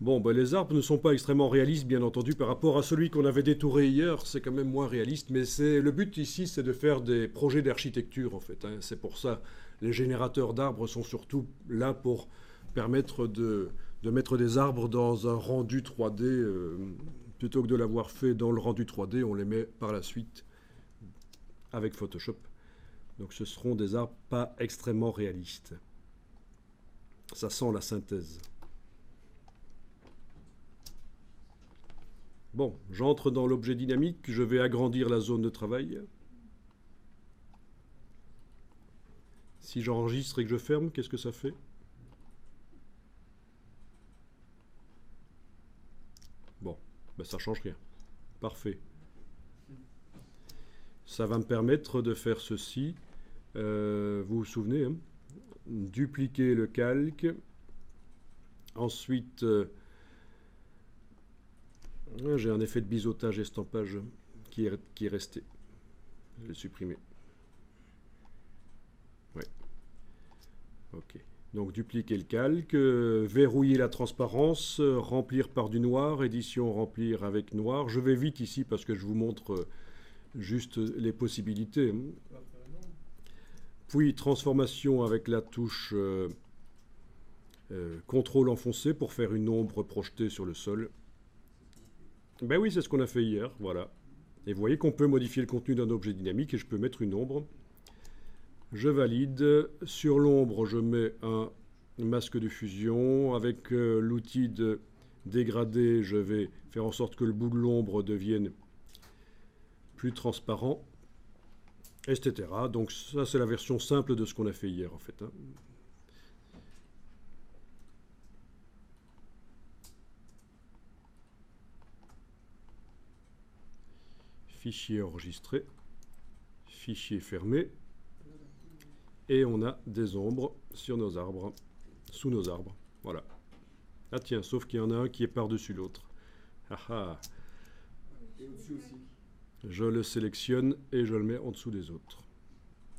Bon, ben, les arbres ne sont pas extrêmement réalistes, bien entendu, par rapport à celui qu'on avait détouré hier. C'est quand même moins réaliste, mais le but ici, c'est de faire des projets d'architecture, en fait, hein. C'est pour ça, les générateurs d'arbres sont surtout là pour permettre de mettre des arbres dans un rendu 3D. Plutôt que de l'avoir fait dans le rendu 3D, on les met par la suite avec Photoshop. Donc ce seront des arbres pas extrêmement réalistes. Ça sent la synthèse. Bon, j'entre dans l'objet dynamique, je vais agrandir la zone de travail. Si j'enregistre et que je ferme, qu'est-ce que ça fait? Bon, ben ça change rien. Parfait. Ça va me permettre de faire ceci. Vous vous souvenez, hein? Dupliquer le calque. Ensuite, j'ai un effet de biseautage estampage qui est resté. Je l'ai supprimé. Ouais. Ok. Donc dupliquer le calque, verrouiller la transparence, remplir par du noir, édition remplir avec noir. Je vais vite ici parce que je vous montre juste les possibilités. Puis transformation avec la touche contrôle enfoncé pour faire une ombre projetée sur le sol. Ben oui, c'est ce qu'on a fait hier, voilà. Et vous voyez qu'on peut modifier le contenu d'un objet dynamique et je peux mettre une ombre. Je valide. Sur l'ombre, je mets un masque de fusion. Avec l'outil de dégradé, je vais faire en sorte que le bout de l'ombre devienne plus transparent, etc. Donc ça, c'est la version simple de ce qu'on a fait hier, en fait, hein. Fichier enregistré, fichier fermé, et on a des ombres sur nos arbres, sous nos arbres, voilà. Ah tiens, sauf qu'il y en a un qui est par-dessus l'autre. Ah ah. Et au-dessus aussi. Je le sélectionne et je le mets en dessous des autres.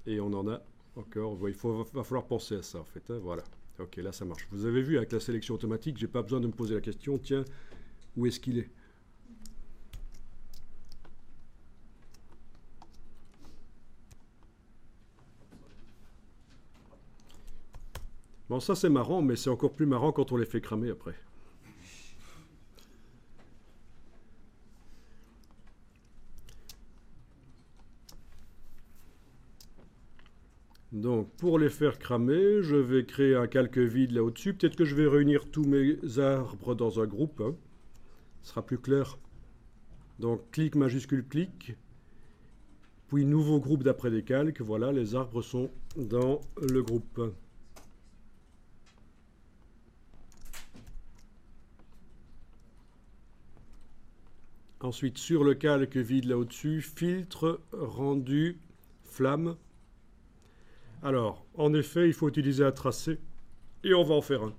Et on en a encore, il va falloir penser à ça en fait, hein, voilà. Ok, là ça marche. Vous avez vu avec la sélection automatique, j'ai pas besoin de me poser la question, tiens, où est-ce qu'il est? Bon, ça c'est marrant, mais c'est encore plus marrant quand on les fait cramer après. Donc, pour les faire cramer, je vais créer un calque vide là au-dessus. Peut-être que je vais réunir tous mes arbres dans un groupe, hein. Ce sera plus clair. Donc, clic majuscule clic. Puis, nouveau groupe d'après des calques. Voilà, les arbres sont dans le groupe. Ensuite, sur le calque vide là au-dessus, filtre, rendu, flamme. Alors, en effet, il faut utiliser un tracé. Et on va en faire un.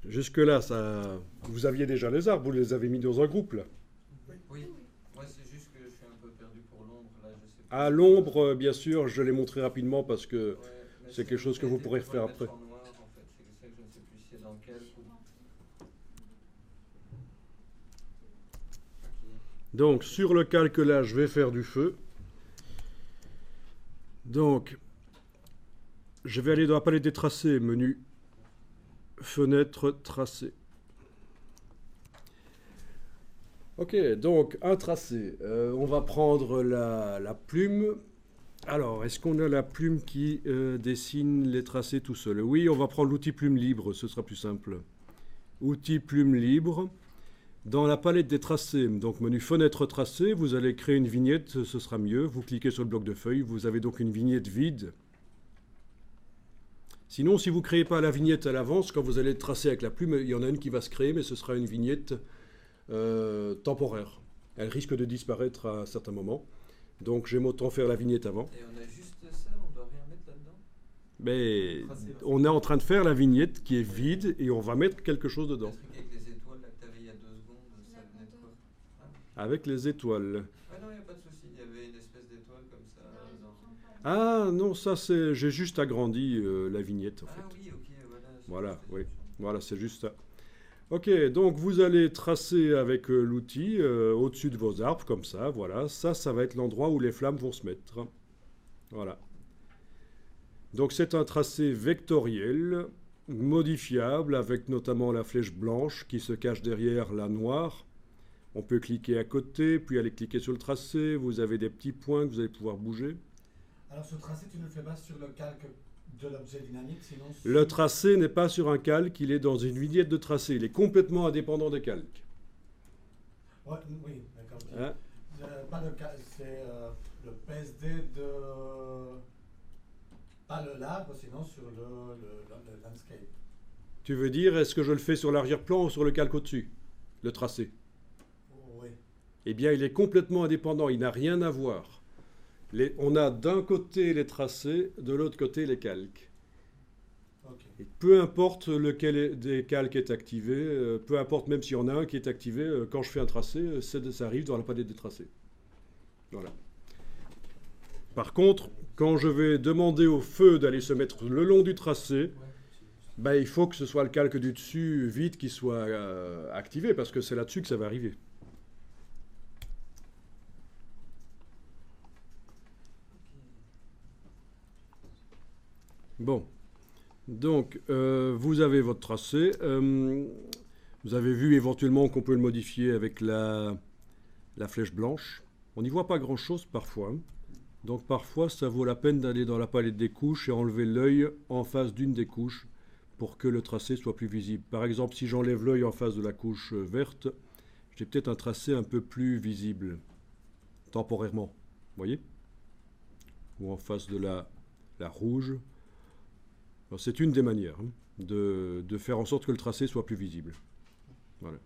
Jusque-là, ça... vous aviez déjà les arbres, vous les avez mis dans un groupe, là. Oui, moi c'est juste que je suis un peu perdu pour l'ombre, là je sais pas. À l'ombre, bien sûr, je l'ai montré rapidement parce que Ouais, mais c'est quelque chose que vous pourrez faire le mettre après. en noir, en fait. C'est ça que je ne sais plus si c'est dans quel ou... Donc, sur le calque là, je vais faire du feu. Donc, je vais aller dans la palette des tracés, menu fenêtre tracé. Ok, donc un tracé. On va prendre la plume. Alors, est-ce qu'on a la plume qui dessine les tracés tout seul? Oui, on va prendre l'outil plume libre, ce sera plus simple. Outil plume libre. Dans la palette des tracés, donc menu fenêtre tracé, vous allez créer une vignette, ce sera mieux. Vous cliquez sur le bloc de feuilles, vous avez donc une vignette vide. Sinon, si vous ne créez pas la vignette à l'avance, quand vous allez tracer avec la plume, il y en a une qui va se créer, mais ce sera une vignette temporaire. Elle risque de disparaître à un certain moment. Donc j'aime autant faire la vignette avant. Et on a juste ça, on doit rien mettre là-dedans? Mais on est en train de faire la vignette qui est vide et on va mettre quelque chose Le dedans. truc avec les étoiles là que t'avais il y a 2 secondes, ça venait de quoi? Avec les étoiles. Ouais, non, il n'y a pas de souci, il y avait une espèce d'étoile comme ça. Ah non, ça c'est... J'ai juste agrandi la vignette en fait. Ah oui, ok, voilà. Voilà, oui. Voilà, c'est juste ça. Ok, donc vous allez tracer avec l'outil au-dessus de vos arbres, comme ça, voilà. Ça va être l'endroit où les flammes vont se mettre. Voilà. Donc c'est un tracé vectoriel, modifiable, avec notamment la flèche blanche qui se cache derrière la noire. On peut cliquer à côté, puis aller cliquer sur le tracé. Vous avez des petits points que vous allez pouvoir bouger. Alors ce tracé, tu ne le fais pas sur le calque de l'objet dynamique, sinon... Le tracé n'est pas sur un calque, il est dans une vignette de tracé. Il est complètement indépendant des calques. Ouais, oui, d'accord. Hein? Pas le calque, c'est le PSD de... Pas le l'arbre, sinon sur le landscape. Tu veux dire, est-ce que je le fais sur l'arrière-plan ou sur le calque au-dessus? Le tracé. Oui. Eh bien, il est complètement indépendant, il n'a rien à voir. On a d'un côté les tracés, de l'autre côté les calques. Ok. Et peu importe lequel des calques est activé, peu importe même s'il y en a un qui est activé, quand je fais un tracé, ça arrive dans la palette des tracés. Voilà. Par contre, quand je vais demander au feu d'aller se mettre le long du tracé, ben, il faut que ce soit le calque du dessus vide qui soit activé, parce que c'est là-dessus que ça va arriver. Bon, donc vous avez votre tracé. Vous avez vu éventuellement qu'on peut le modifier avec la flèche blanche. On n'y voit pas grand-chose parfois, hein. Donc parfois, ça vaut la peine d'aller dans la palette des couches et enlever l'œil en face d'une des couches pour que le tracé soit plus visible. Par exemple, si j'enlève l'œil en face de la couche verte, j'ai peut-être un tracé un peu plus visible, temporairement. Vous voyez? Ou en face de la rouge. C'est une des manières, hein, de faire en sorte que le tracé soit plus visible. Voilà.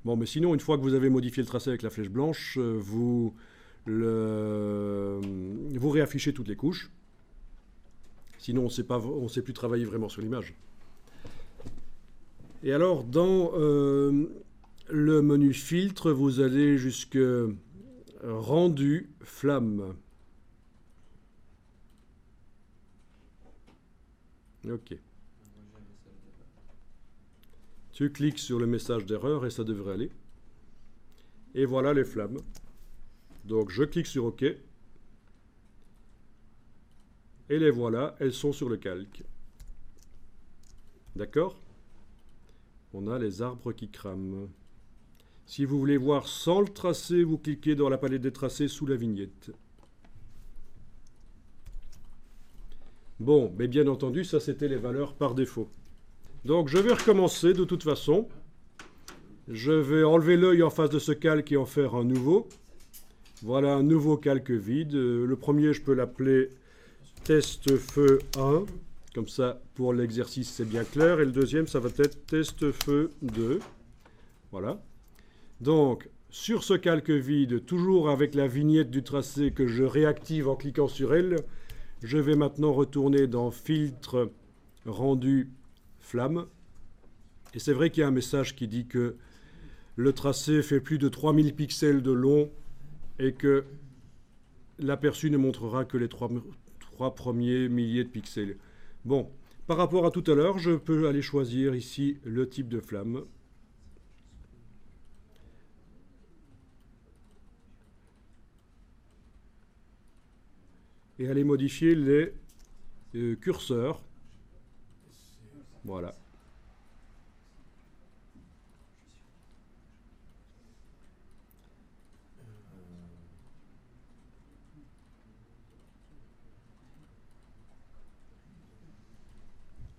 Bon, mais sinon, une fois que vous avez modifié le tracé avec la flèche blanche, vous réaffichez toutes les couches. Sinon, on ne sait plus travailler vraiment sur l'image. Et alors, dans le menu filtre, vous allez jusque rendu flamme. Ok. Tu cliques sur le message d'erreur et ça devrait aller. Et voilà les flammes. Donc je clique sur OK. Et les voilà, elles sont sur le calque. D'accord? On a les arbres qui crament. Si vous voulez voir sans le tracé, vous cliquez dans la palette des tracés sous la vignette. Bon, mais bien entendu, ça c'était les valeurs par défaut. Donc je vais recommencer de toute façon. Je vais enlever l'œil en face de ce calque et en faire un nouveau. Voilà un nouveau calque vide. Le premier, je peux l'appeler test feu 1. Comme ça, pour l'exercice, c'est bien clair. Et le deuxième, ça va être test feu 2. Voilà. Donc, sur ce calque vide, toujours avec la vignette du tracé que je réactive en cliquant sur elle, je vais maintenant retourner dans filtre rendu flamme. Et c'est vrai qu'il y a un message qui dit que le tracé fait plus de 3000 pixels de long et que l'aperçu ne montrera que les trois premiers milliers de pixels. Bon, par rapport à tout à l'heure, je peux aller choisir ici le type de flamme. Et aller modifier les curseurs. Voilà.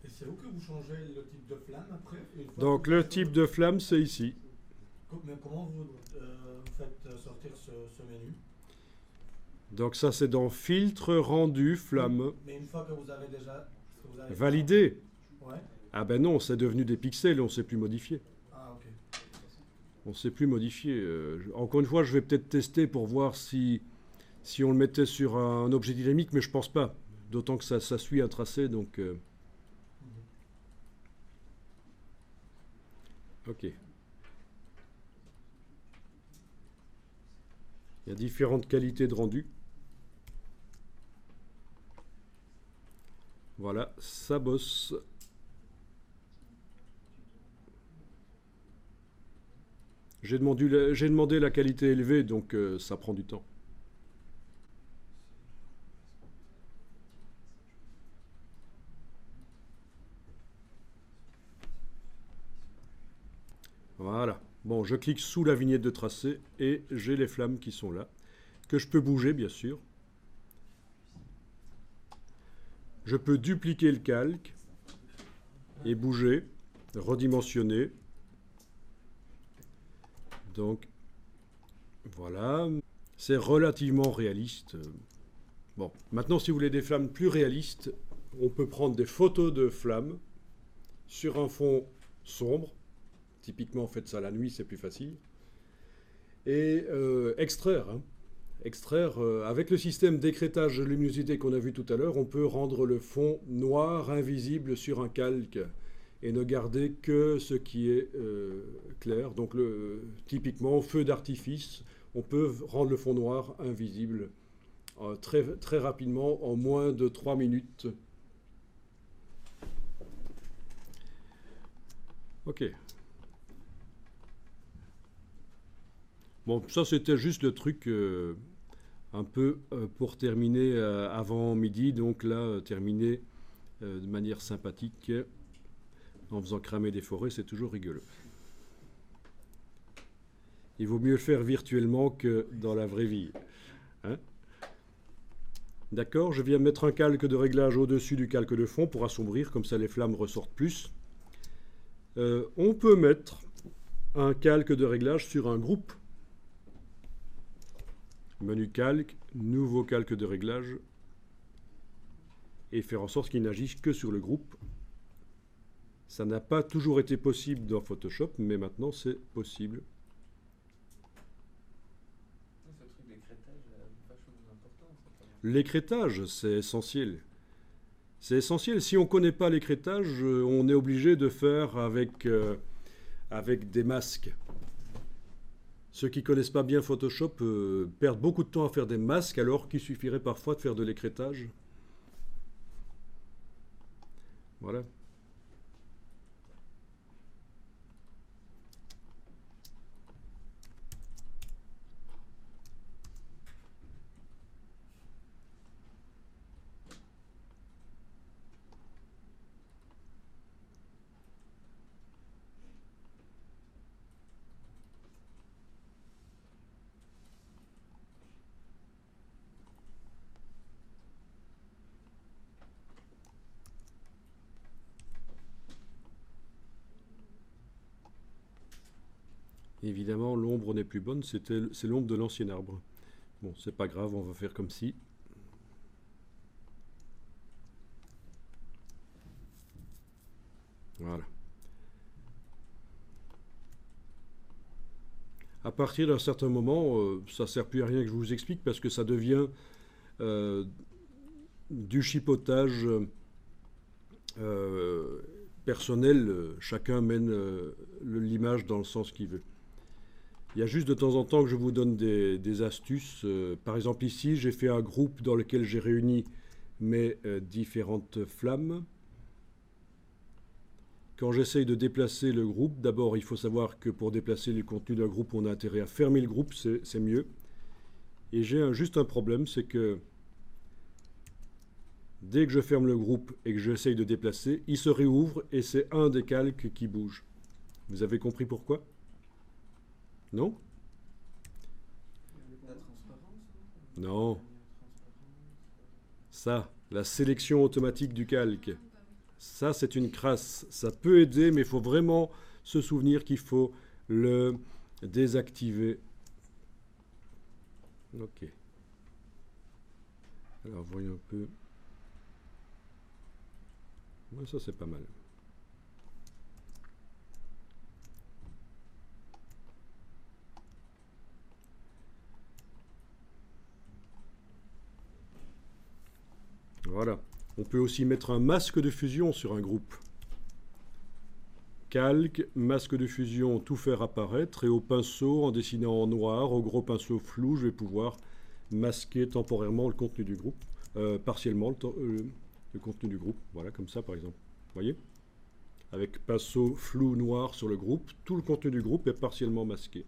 Et c'est où que vous changez le type de flamme après? Donc le type de flamme, c'est ici. Mais comment vous faites sortir ce menu? Donc ça, c'est dans filtre rendu flamme. Mais une fois que vous avez déjà... Validé. Ouais. Ah ben non, c'est devenu des pixels, on ne sait plus modifier. Ah, ok. On ne sait plus modifier. Encore une fois, je vais peut-être tester pour voir si on le mettait sur un objet dynamique, mais je pense pas. D'autant que ça suit un tracé, donc... Ok. Il y a différentes qualités de rendu. Voilà, ça bosse. J'ai demandé la qualité élevée, donc ça prend du temps. Voilà. Bon, je clique sous la vignette de tracé et j'ai les flammes qui sont là, que je peux bouger, bien sûr. Je peux dupliquer le calque et bouger, redimensionner. Donc, voilà. C'est relativement réaliste. Bon, maintenant, si vous voulez des flammes plus réalistes, on peut prendre des photos de flammes sur un fond sombre. Typiquement, faites ça la nuit, c'est plus facile. Et extraire. Extraire, avec le système d'écrêtage de luminosité qu'on a vu tout à l'heure, on peut rendre le fond noir, invisible sur un calque et ne garder que ce qui est clair. Donc, typiquement, au feu d'artifice, on peut rendre le fond noir invisible très, très rapidement, en moins de 3 minutes. Ok. Bon, ça c'était juste le truc un peu pour terminer avant midi. Donc là, terminer de manière sympathique en faisant cramer des forêts, c'est toujours rigolo. Il vaut mieux le faire virtuellement que dans la vraie vie. Hein? D'accord, je viens mettre un calque de réglage au-dessus du calque de fond pour assombrir, comme ça les flammes ressortent plus. On peut mettre un calque de réglage sur un groupe. Menu calque, nouveau calque de réglage, et faire en sorte qu'il n'agisse que sur le groupe. Ça n'a pas toujours été possible dans Photoshop, mais maintenant c'est possible. Ce truc d'écrêtage est vachement important. L'écrêtage, c'est essentiel. C'est essentiel. Si on ne connaît pas l'écrêtage, on est obligé de faire avec des masques. Ceux qui ne connaissent pas bien Photoshop perdent beaucoup de temps à faire des masques, alors qu'il suffirait parfois de faire de l'écrêtage. Voilà. Évidemment, l'ombre n'est plus bonne, c'est l'ombre de l'ancien arbre. Bon, c'est pas grave, on va faire comme si. Voilà. À partir d'un certain moment, ça ne sert plus à rien que je vous explique parce que ça devient du chipotage personnel. Chacun mène l'image dans le sens qu'il veut. Il y a juste de temps en temps que je vous donne des astuces. Par exemple, ici, j'ai fait un groupe dans lequel j'ai réuni mes différentes flammes. Quand j'essaye de déplacer le groupe, d'abord, il faut savoir que pour déplacer le contenu d'un groupe, on a intérêt à fermer le groupe, c'est mieux. Et j'ai juste un problème, c'est que dès que je ferme le groupe et que j'essaye de déplacer, il se réouvre et c'est un des calques qui bouge. Vous avez compris pourquoi ? Non ? La transparence? Non. Ça, la sélection automatique du calque. Ça, c'est une crasse. Ça peut aider, mais il faut vraiment se souvenir qu'il faut le désactiver. Ok. Alors, voyons un peu. Ouais, ça, c'est pas mal. Voilà. On peut aussi mettre un masque de fusion sur un groupe. Calque, masque de fusion, tout faire apparaître. Et au pinceau, en dessinant en noir, au gros pinceau flou, je vais pouvoir masquer temporairement le contenu du groupe. Partiellement le contenu du groupe. Voilà, comme ça par exemple. Vous voyez ? avec pinceau flou noir sur le groupe. Tout le contenu du groupe est partiellement masqué.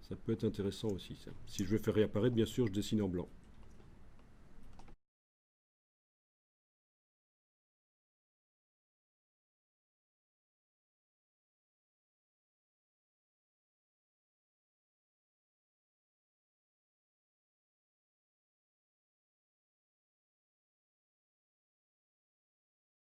Ça peut être intéressant aussi, ça. Si je veux faire réapparaître, bien sûr, je dessine en blanc.